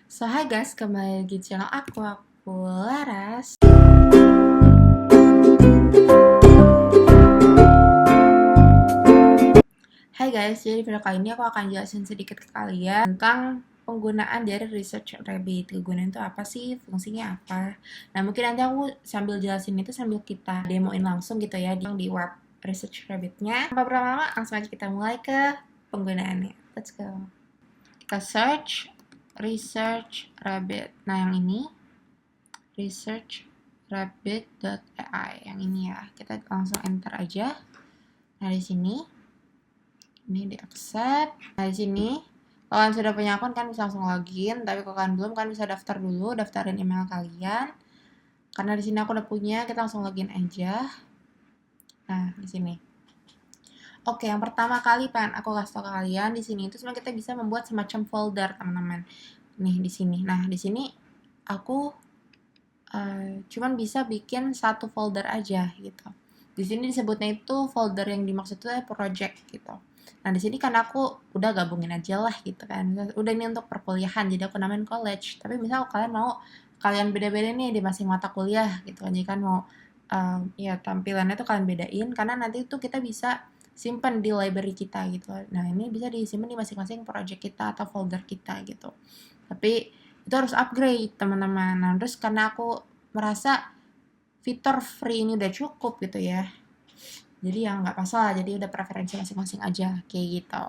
So hi guys, kembali lagi di channel aku Laras. Hai guys, jadi video kali ini aku akan jelasin sedikit ke kalian tentang penggunaan dari Research Rabbit. Kegunaan itu apa sih? Fungsinya apa? Nah, mungkin nanti aku sambil jelasin itu sambil kita demoin langsung gitu ya di web Research Rabbit-nya. Tanpa berlama-lama, langsung aja kita mulai ke penggunaannya. Let's go. Kita search Research Rabbit. Nah, yang ini researchrabbit.ai yang ini ya. Kita langsung enter aja. Nah, di sini ini di accept. Nah, di sini kalau kalian sudah punya akun kan bisa langsung login, tapi kalau kalian belum kan bisa daftar dulu, daftarin email kalian. Karena di sini aku udah punya, kita langsung login aja. Nah, di sini. Oke, yang pertama kali pengen aku kasih tau ke kalian di sini itu sebenarnya kita bisa membuat semacam folder, teman-teman. Nih di sini. Nah, di sini aku cuman bisa bikin satu folder aja gitu. Di sini disebutnya itu folder yang dimaksud itu project gitu. Nah, di sini kan aku udah gabungin aja lah gitu kan. Udah ini untuk perkuliahan, jadi aku namain college. Tapi misal kalian mau kalian beda-beda nih di masing mata kuliah gitu kan. Jadi kan mau ya tampilannya tuh kalian bedain karena nanti tuh kita bisa simpan di library kita gitu. Nah, ini bisa disimpan di masing-masing project kita atau folder kita gitu. Tapi itu harus upgrade teman-teman. Nah, terus karena aku merasa fitur free ini udah cukup gitu ya, jadi ya nggak masalah, jadi udah preferensi masing-masing aja kayak gitu.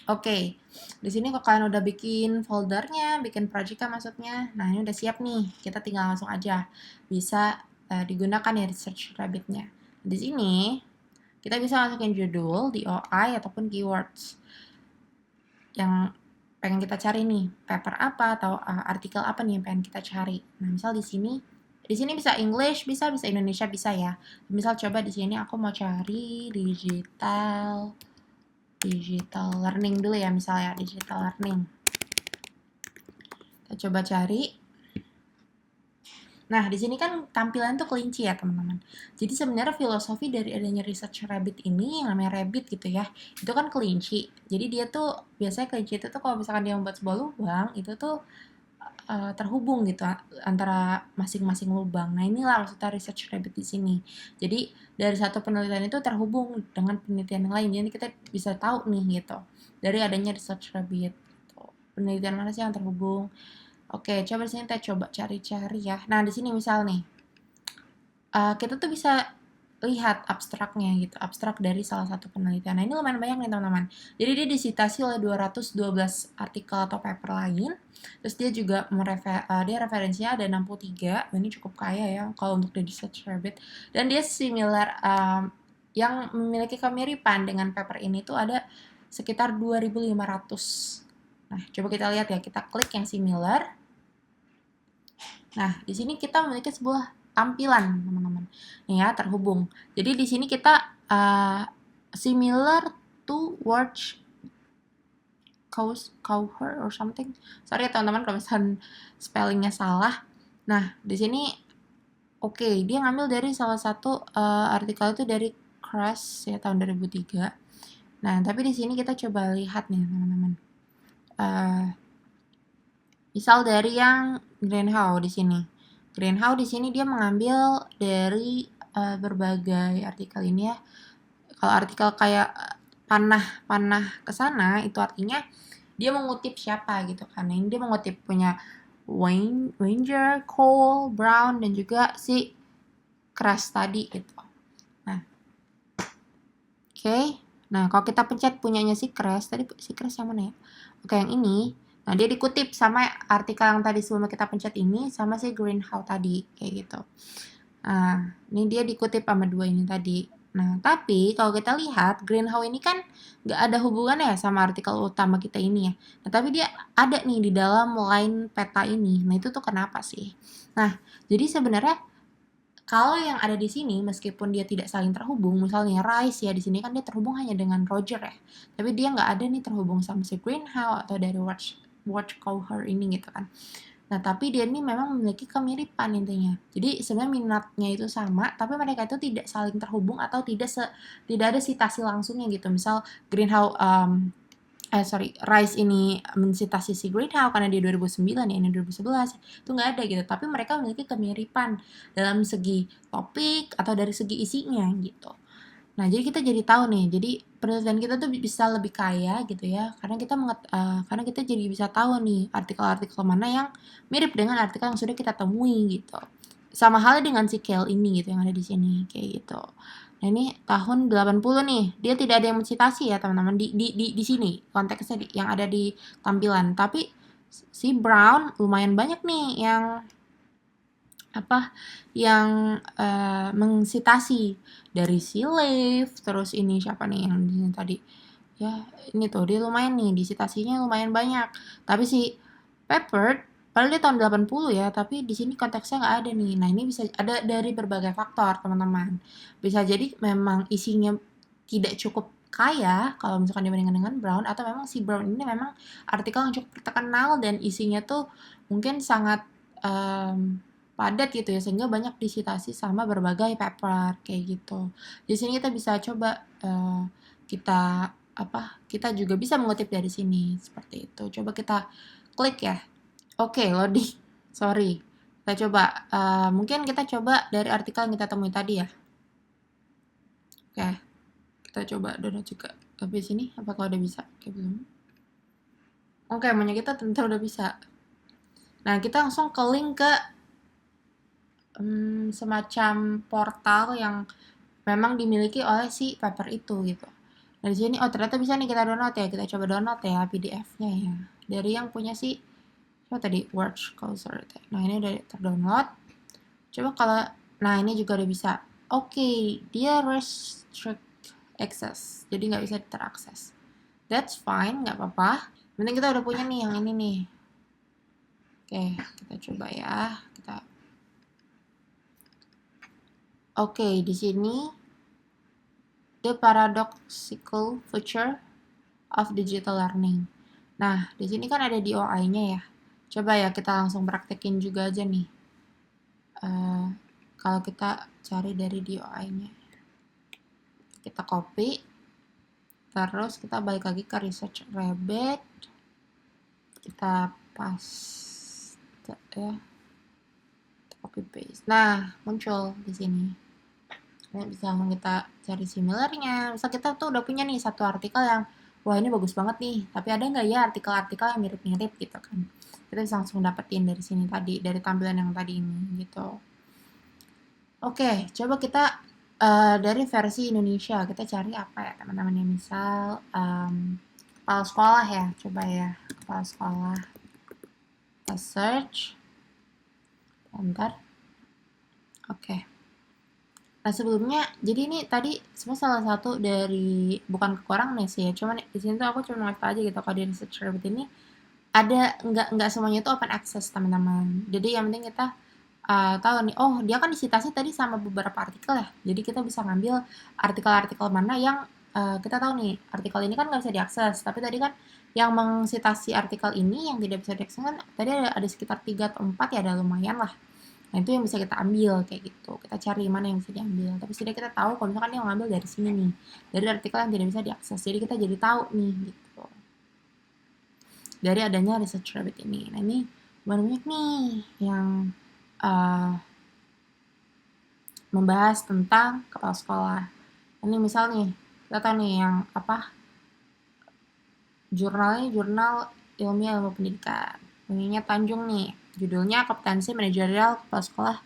Oke, di sini kalau kalian udah bikin foldernya, bikin projectnya maksudnya, nah ini udah siap nih, kita tinggal langsung aja bisa digunakan ya Research Rabbit-nya. Di sini kita bisa masukin judul, DOI ataupun keywords yang pengen kita cari nih, paper apa atau artikel apa nih yang pengen kita cari. Nah, misal di sini bisa English, bisa Indonesia bisa ya. Misal coba di sini aku mau cari digital learning dulu ya, misalnya digital learning. Kita coba cari. Nah, di sini kan tampilan tuh kelinci ya, teman-teman. Jadi sebenarnya filosofi dari adanya Research Rabbit ini, yang namanya Rabbit gitu ya, itu kan kelinci. Jadi dia tuh, biasanya kelinci itu tuh kalau misalkan dia membuat sebuah lubang, itu tuh terhubung gitu antara masing-masing lubang. Nah, inilah maksudnya Research Rabbit di sini. Jadi dari satu penelitian itu terhubung dengan penelitian yang lain. Jadi kita bisa tahu nih gitu dari adanya Research Rabbit. Gitu. Penelitian mana sih yang terhubung? Oke, coba di sini kita coba cari-cari ya. Nah, di sini misal nih, kita tuh bisa lihat abstraknya gitu, abstrak dari salah satu penelitian. Nah, ini lumayan banyak nih teman-teman. Jadi dia disitasi oleh 212 artikel atau paper lain. Terus dia juga dia referensinya ada 63. Ini cukup kaya ya kalau untuk The Research Rabbit. Dan dia similar yang memiliki kemiripan dengan paper ini tuh ada sekitar 2.500. Nah, coba kita lihat ya. Kita klik yang similar. Nah, di sini kita memiliki sebuah tampilan, teman-teman. Nih ya, terhubung. Jadi di sini kita similar to watch cover or something. Sorry ya teman-teman kalau misalnya spellingnya salah. Nah, di sini oke, dia ngambil dari salah satu artikel itu dari Crash ya tahun 2003. Nah, tapi di sini kita coba lihat nih, teman-teman. Misal dari yang Greenhow di sini. Greenhow di sini dia mengambil dari berbagai artikel ini ya. Kalau artikel kayak panah ke sana itu artinya dia mengutip siapa gitu kan. Ini dia mengutip punya Wenger, Cole, Brown dan juga si Crash tadi gitu. Nah. Oke. Nah, kalau kita pencet punyanya si Crash, tadi si Crash yang mana ya? Oke, yang ini. Nah, dia dikutip sama artikel yang tadi sebelum kita pencet ini sama si Greenhow tadi, kayak gitu. Nah, ini dia dikutip sama dua ini tadi. Nah, tapi kalau kita lihat Greenhow ini kan nggak ada hubungannya ya sama artikel utama kita ini ya. Nah, tapi dia ada nih di dalam line peta ini. Nah, itu tuh kenapa sih? Nah, jadi sebenarnya kalau yang ada di sini meskipun dia tidak saling terhubung, misalnya Rice ya di sini kan dia terhubung hanya dengan Roger ya, tapi dia nggak ada nih terhubung sama si Greenhow atau dari Watch Cover ini gitu kan. Nah, tapi dia ini memang memiliki kemiripan intinya. Jadi sebenarnya minatnya itu sama, tapi mereka itu tidak saling terhubung atau tidak ada sitasi langsungnya gitu. Misal Greenhow Rice ini mensitasi si Greenhow karena dia 2009 ya, ini 2011, itu nggak ada gitu. Tapi mereka memiliki kemiripan dalam segi topik atau dari segi isinya gitu. Nah, jadi kita jadi tahu nih, jadi penelitian kita tuh bisa lebih kaya gitu ya, karena kita jadi bisa tahu nih artikel-artikel mana yang mirip dengan artikel yang sudah kita temui gitu. Sama halnya dengan si Kale ini gitu yang ada di sini kayak gitu. Nah, ini tahun 80 nih. Dia tidak ada yang mensitasi ya, teman-teman, di sini konteksnya yang ada di tampilan. Tapi si Brown lumayan banyak nih yang mengsitasi dari si Leaf, terus ini siapa nih yang di sini tadi? Ya, ini tuh dia lumayan nih, disitasinya lumayan banyak. Tapi si Pepper padahal dia tahun 80 ya, tapi di sini konteksnya nggak ada nih. Nah, ini bisa ada dari berbagai faktor, teman-teman. Bisa jadi memang isinya tidak cukup kaya kalau misalkan dibandingkan dengan Brown, atau memang si Brown ini memang artikel yang cukup terkenal dan isinya tuh mungkin sangat padat gitu ya, sehingga banyak disitasi sama berbagai paper kayak gitu. Di sini kita bisa coba kita juga bisa mengutip dari sini seperti itu. Coba kita klik ya. Oke, loading. Sorry. Kita coba, mungkin kita coba dari artikel yang kita temui tadi ya. Oke, kita coba download juga. Tapi sini apakah udah bisa? Oke, belum. Oke, maunya kita tentu udah bisa. Nah, kita langsung ke link ke semacam portal yang memang dimiliki oleh si paper itu gitu. Nah, di sini ternyata bisa nih kita download ya. Kita coba download ya PDF-nya ya. Dari yang punya si tadi Words Cursor. Nah, ini udah terdownload. Coba kalau ini juga udah bisa. Oke, dia restrict access. Jadi nggak bisa terakses. That's fine, nggak apa-apa. Penting kita udah punya nih yang ini nih. Oke, kita coba ya. Oke, di sini the paradoxical future of digital learning. Nah, di sini kan ada DOI-nya ya. Coba ya kita langsung praktekin juga aja nih. Kalau kita cari dari DOI-nya, kita copy, terus kita balik lagi ke Research Rabbit, kita paste ya, copy paste. Nah, muncul di sini. Nah, bisa kita cari similarnya. Misal kita tuh udah punya nih satu artikel yang wah ini bagus banget nih, tapi ada nggak ya artikel-artikel yang mirip-mirip gitu kan. Kita bisa langsung dapetin dari sini tadi, dari tampilan yang tadi ini gitu. Oke, coba kita dari versi Indonesia, kita cari apa ya teman-teman ya. Misal kepala sekolah ya, coba ya, kepala sekolah. Kita search. Bentar. Oke. Nah, sebelumnya, jadi ini tadi semua salah satu dari, bukan kekurangan sih ya, cuman di sini tuh aku cuma ngasih aja gitu, kalau di Research Rabbit ini ada nggak semuanya itu open access teman-teman. Jadi yang penting kita tahu nih, oh dia kan disitasi tadi sama beberapa artikel ya, jadi kita bisa ngambil artikel-artikel mana yang kita tahu nih, artikel ini kan nggak bisa diakses, tapi tadi kan yang mengsitasi artikel ini yang tidak bisa diakses kan tadi ada sekitar 3 atau 4 ya, ada lumayan lah. Nah, itu yang bisa kita ambil kayak gitu. Kita cari mana yang bisa diambil. Tapi sudah kita tahu kalau misalkan dia ngambil dari sini nih. Dari artikel yang tidak bisa diakses. Jadi kita jadi tahu nih gitu. Dari adanya Research Rabbit ini. Nah, ini banyak nih yang membahas tentang kepala sekolah. Ini misal nih, kita tahu nih yang jurnalnya jurnal ilmiah ilmu pendidikan. Ininya Tanjung nih. Judulnya kompetensi manajerial kepala sekolah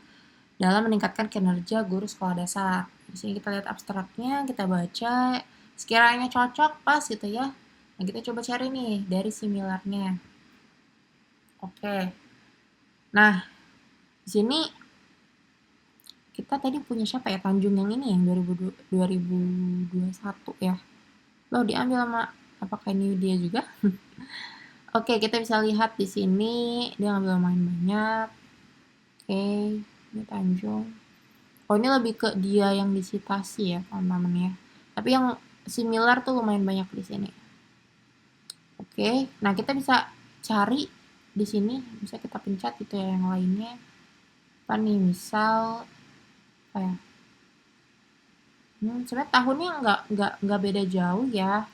dalam meningkatkan kinerja guru sekolah dasar. Di sini kita lihat abstraknya, kita baca, sekiranya cocok, pas gitu ya. Nah, kita coba cari nih dari similarnya. Oke. Nah, di sini kita tadi punya siapa ya? Tanjung yang ini yang 2021 ya. Loh, diambil sama apakah ini dia juga? Oke, kita bisa lihat di sini dia ngambil lumayan banyak. Oke, ini Tanjung. Oh, ini lebih ke dia yang disitasi ya, teman-teman ya. Tapi yang similar tuh lumayan banyak di sini. Oke, nah kita bisa cari di sini, bisa kita pencet gitu ya yang lainnya. Apa nih, misal apa ya? Sebenarnya tahunnya nggak beda jauh ya.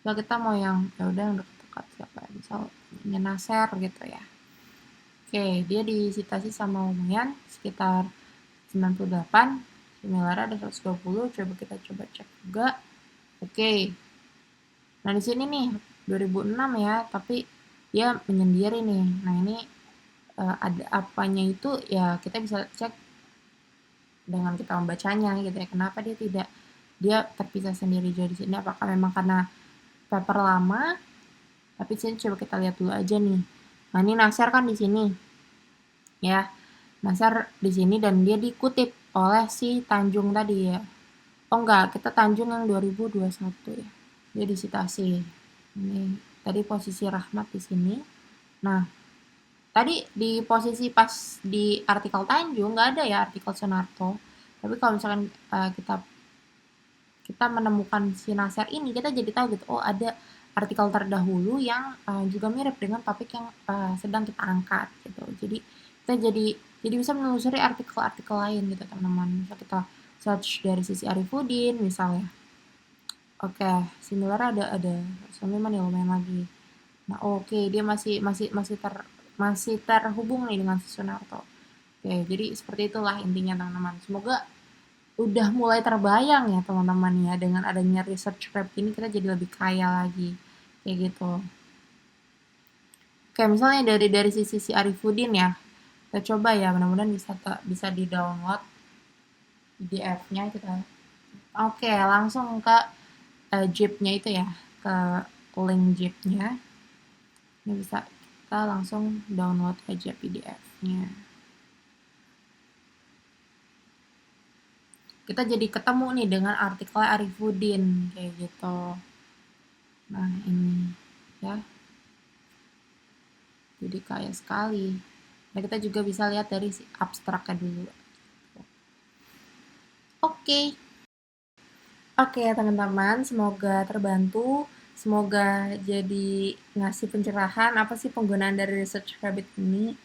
So kita mau yang ya udah yang dekat-dekat siapa ya, misal ini Nasser gitu ya. Oke, dia disita sih sama lumayan sekitar 98. Similar ada 120. Coba kita coba cek juga. Oke. Nah, di sini nih 2006 ya, tapi dia menyendiri nih. Nah, ini ada apanya itu ya kita bisa cek dengan kita membacanya gitu ya. Kenapa dia terpisah sendiri jadi sini? Apakah memang karena paper lama? Tapi sini coba kita lihat dulu aja nih. Nah, ini Nasar kan di sini. Ya. Nasar di sini dan dia dikutip oleh si Tanjung tadi ya. Oh enggak, kita Tanjung yang 2021 ya. Dia disitasi. Ini tadi posisi Rahmat di sini. Nah, tadi di posisi pas di artikel Tanjung nggak ada ya artikel Sunarto. Tapi kalau misalkan kita menemukan si Nasar ini, kita jadi tahu gitu, oh ada artikel terdahulu yang juga mirip dengan topik yang sedang kita angkat gitu. Jadi kita jadi bisa menelusuri artikel-artikel lain gitu teman-teman. Bisa kita search dari sisi Arifudin misalnya. Oke, similar ada Soniman ya lumayan lagi. Nah, oke, dia masih terhubung nih dengan si Sunarto. Oke, jadi seperti itulah intinya teman-teman. Semoga udah mulai terbayang ya teman-teman ya, dengan adanya research lab ini kita jadi lebih kaya lagi kayak gitu. Oke, misalnya dari sisi Arifudin ya, kita coba ya, mudah-mudahan bisa di download PDF-nya kita. Oke, langsung ke zip-nya itu ya, ke link zip-nya. Ini bisa kita langsung download aja PDF-nya. Kita jadi ketemu nih dengan artikel Arifudin kayak gitu. Nah, ini ya. Jadi kaya sekali. Nah, kita juga bisa lihat dari si abstraknya dulu. Oke. Oke, teman-teman, semoga terbantu. Semoga jadi ngasih pencerahan apa sih penggunaan dari research rabbit ini.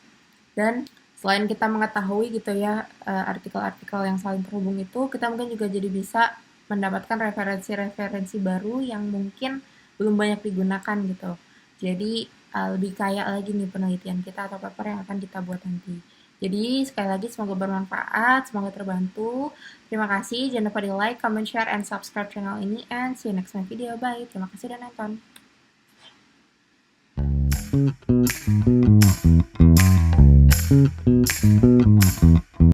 Dan selain kita mengetahui gitu ya artikel-artikel yang saling terhubung itu, kita mungkin juga jadi bisa mendapatkan referensi-referensi baru yang mungkin belum banyak digunakan gitu. Jadi lebih kaya lagi nih penelitian kita atau paper yang akan kita buat nanti. Jadi sekali lagi semoga bermanfaat, semoga terbantu. Terima kasih, jangan lupa di like, comment, share, and subscribe channel ini. And see you next my video. Bye. Terima kasih sudah nonton.